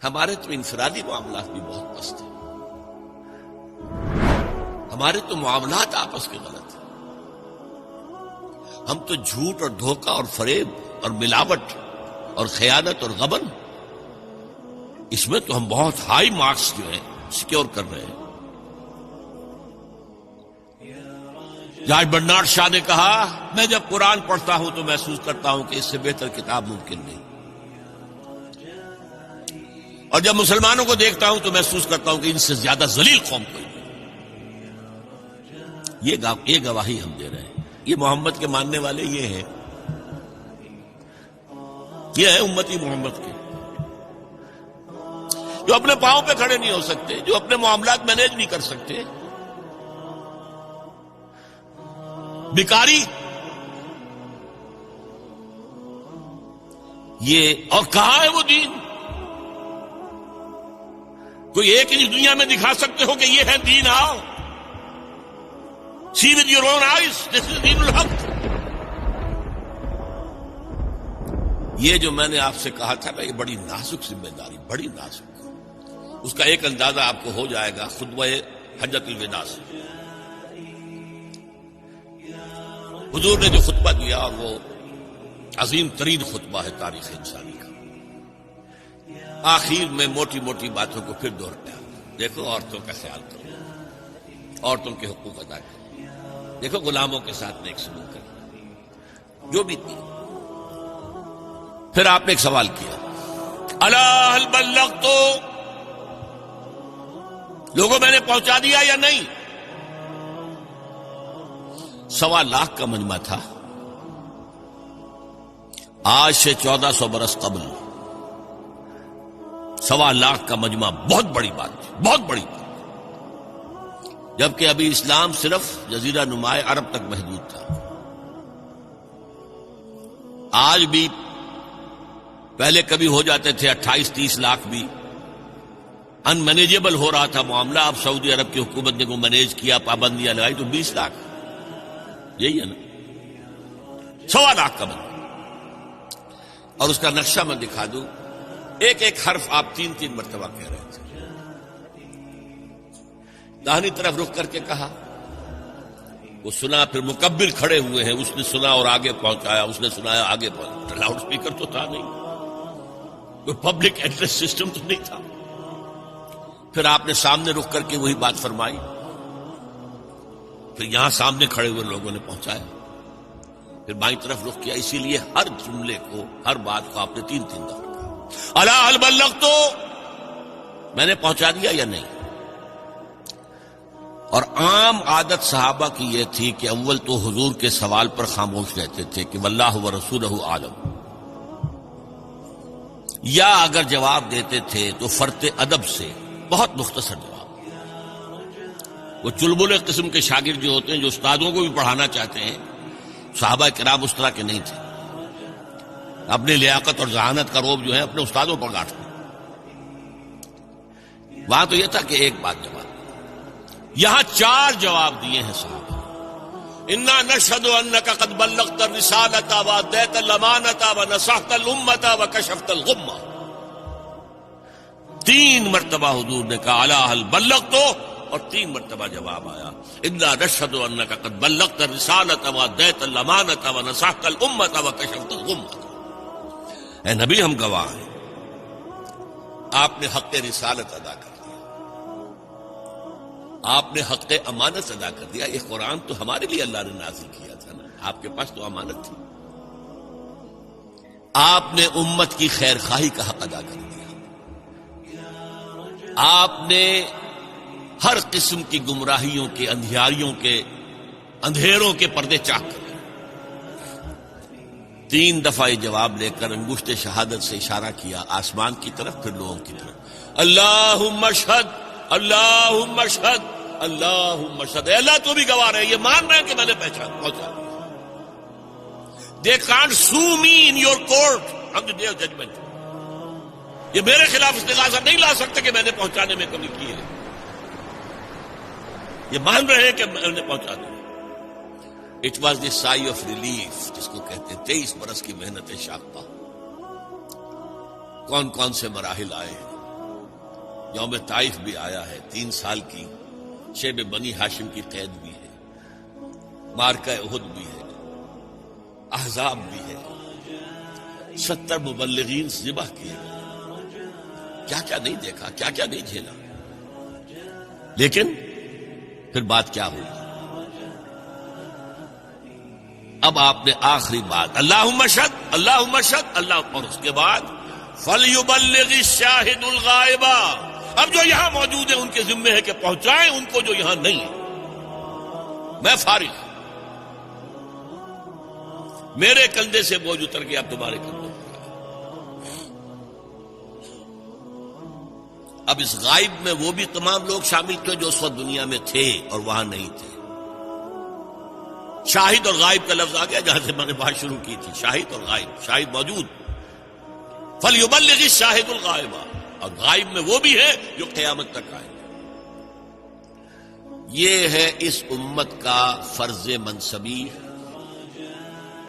ہمارے تو انفرادی معاملات بھی بہت پست ہیں، ہمارے تو معاملات آپس کے غلط ہیں، ہم تو جھوٹ اور دھوکہ اور فریب اور ملاوٹ اور خیانت اور غبن، اس میں تو ہم بہت ہائی مارکس جو ہیں سیکیور کر رہے ہیں۔ جارج برنارڈ شاہ نے کہا، میں جب قرآن پڑھتا ہوں تو محسوس کرتا ہوں کہ اس سے بہتر کتاب ممکن نہیں، اور جب مسلمانوں کو دیکھتا ہوں تو محسوس کرتا ہوں کہ ان سے زیادہ ذلیل قوم کوئی نہیں۔ یہ گواہی ہم دے رہے ہیں، یہ محمد کے ماننے والے یہ ہیں، یہ ہے امتی محمد کے، جو اپنے پاؤں پہ کھڑے نہیں ہو سکتے، جو اپنے معاملات مینیج نہیں کر سکتے، بیکاری، یہ اور کہاں ہے وہ دین؟ کوئی ایک ہی دنیا میں دکھا سکتے ہو کہ یہ ہے دین؟ آؤ see with your own eyes, this is دین الحق۔ یہ جو میں نے آپ سے کہا تھا نا، یہ بڑی نازک ذمہ داری، بڑی نازک، اس کا ایک اندازہ آپ کو ہو جائے گا خطبہ حجۃ الوداع سے۔ حضور نے جو خطبہ دیا، اور وہ عظیم ترین خطبہ ہے تاریخ انسانی کا، آخر میں موٹی موٹی باتوں کو پھر دوہرایا۔ دیکھو عورتوں کا خیال کرو، عورتوں کے حقوق ادا کرو، دیکھو غلاموں کے ساتھ نیک سلوک کرو، جو بھی تھی۔ پھر آپ نے ایک سوال کیا، الا هل بلغت، لوگوں میں نے پہنچا دیا یا نہیں؟ 1.25 لاکھ کا مجمع تھا، آج سے 1400 برس قبل 1.25 لاکھ کا مجمع بہت بڑی بات تھی، بہت بڑی بات، جبکہ ابھی اسلام صرف جزیرہ نما عرب تک محدود تھا۔ آج بھی پہلے کبھی ہو جاتے تھے 28-30 لاکھ بھی، ان مینیجیبل ہو رہا تھا معاملہ۔ اب سعودی عرب کی حکومت نے کو مینیج کیا، پابندیاں لگائی تو 20 لاکھ، یہی ہے نا، 1.25 لاکھ کا بندہ۔ اور اس کا نقشہ میں دکھا دوں، ایک ایک حرف آپ 3 مرتبہ کہہ رہے تھے۔ داہنی طرف رخ کر کے کہا، وہ سنا، پھر مکبر کھڑے ہوئے ہیں، اس نے سنا اور آگے پہنچایا، اس نے سنایا آگے پہنچایا، لاؤڈ سپیکر تو تھا نہیں، کوئی پبلک ایڈریس سسٹم تو نہیں تھا۔ پھر آپ نے سامنے رخ کر کے وہی بات فرمائی، پھر یہاں سامنے کھڑے ہوئے لوگوں نے پہنچایا، پھر بائیں طرف رخ کیا۔ اسی لیے ہر جملے کو، ہر بات کو آپ نے 3 دفعہ کہا، الا هل بلغت، میں نے پہنچا دیا یا نہیں؟ اور عام عادت صحابہ کی یہ تھی کہ اول تو حضور کے سوال پر خاموش رہتے تھے کہ واللہ ورسولہ عالم، یا اگر جواب دیتے تھے تو فرط ادب سے بہت مختصر جواب۔ وہ چلبلے قسم کے شاگرد جو ہوتے ہیں، جو استادوں کو بھی پڑھانا چاہتے ہیں، صحابہ کرام اس طرح کے نہیں تھے، اپنی لیاقت اور ذہانت کا روب جو ہے اپنے استادوں پر گاٹتے۔ وہاں تو یہ تھا کہ ایک بات جواب، یہاں 4 جواب دیے ہیں صحابہ۔ انا نشهد انك قد بلغت الرسالة واديت الامانة ونصحت الامة وكشفت الغمة۔ 3 مرتبہ حضور نے کہا الا هل بلغت، اور 3 مرتبہ جواب آیا انا نشهد انك قد بلغت الرسالة واديت الامانة ونصحت الامة وكشفت الغمة۔ اے نبی، ہم گواہ ہیں، آپ نے حق رسالت ادا کر، آپ نے حق امانت ادا کر دیا۔ یہ قرآن تو ہمارے لیے اللہ نے نازل کیا تھا نا، آپ کے پاس تو امانت تھی۔ آپ نے امت کی خیر خواہی کا حق ادا کر دیا، آپ نے ہر قسم کی گمراہیوں کے، اندھیاریوں کے، اندھیروں کے پردے چاک کر دیے۔ 3 دفعہ یہ جواب لے کر انگشت شہادت سے اشارہ کیا آسمان کی طرف، پھر لوگوں کی طرف، اللہم اشہد، اللہم اشہد، اللہم اشہد۔ اے اللہ تو بھی گواہ رہے، یہ مان رہے ہیں کہ میں نے پہنچا۔ They can't sue me in your court on the day of judgment۔ یہ میرے خلاف استغاثہ نہیں لا سکتے کہ میں نے پہنچانے میں کمی کی ہے، یہ مان رہے ہیں کہ میں نے پہنچا دیا۔ It was the sigh of relief جس کو کہتے ہیں 23 برس کی محنت شاقہ، کون کون سے مراحل آئے ہیں، یوم طائف بھی آیا ہے، 3 سال کی شیب بنی ہاشم کی قید بھی ہے، مارکہ احد بھی ہے، احزاب بھی ہے، 70 مبلغین ذبح کیے، کیا کیا نہیں دیکھا، کیا کیا نہیں جھیلا. لیکن پھر بات کیا ہوئی؟ اب آپ نے آخری بات اللہم اشہد اللہم اشہد اللہ، اور اس کے بعد فَلْيُبَلِّغِ الشَّاهِدُ الْغَائِبَ. اب جو یہاں موجود ہیں ان کے ذمے ہے کہ پہنچائیں ان کو جو یہاں نہیں ہے. میں فارغ، میرے کندھے سے بوجھ اتر گیا، اب تمہارے کندھے پر. اب اس غائب میں وہ بھی تمام لوگ شامل تھے جو اس وقت دنیا میں تھے اور وہاں نہیں تھے. شاہد اور غائب کا لفظ آ گیا جہاں سے میں نے بات شروع کی تھی. شاہد اور غائب، شاہد موجود، فَلْيُبَلِّغِ الشَّاهِدُ الْغَائِبَ، اور غائب میں وہ بھی ہے جو قیامت تک آئے. یہ ہے اس امت کا فرض منصبی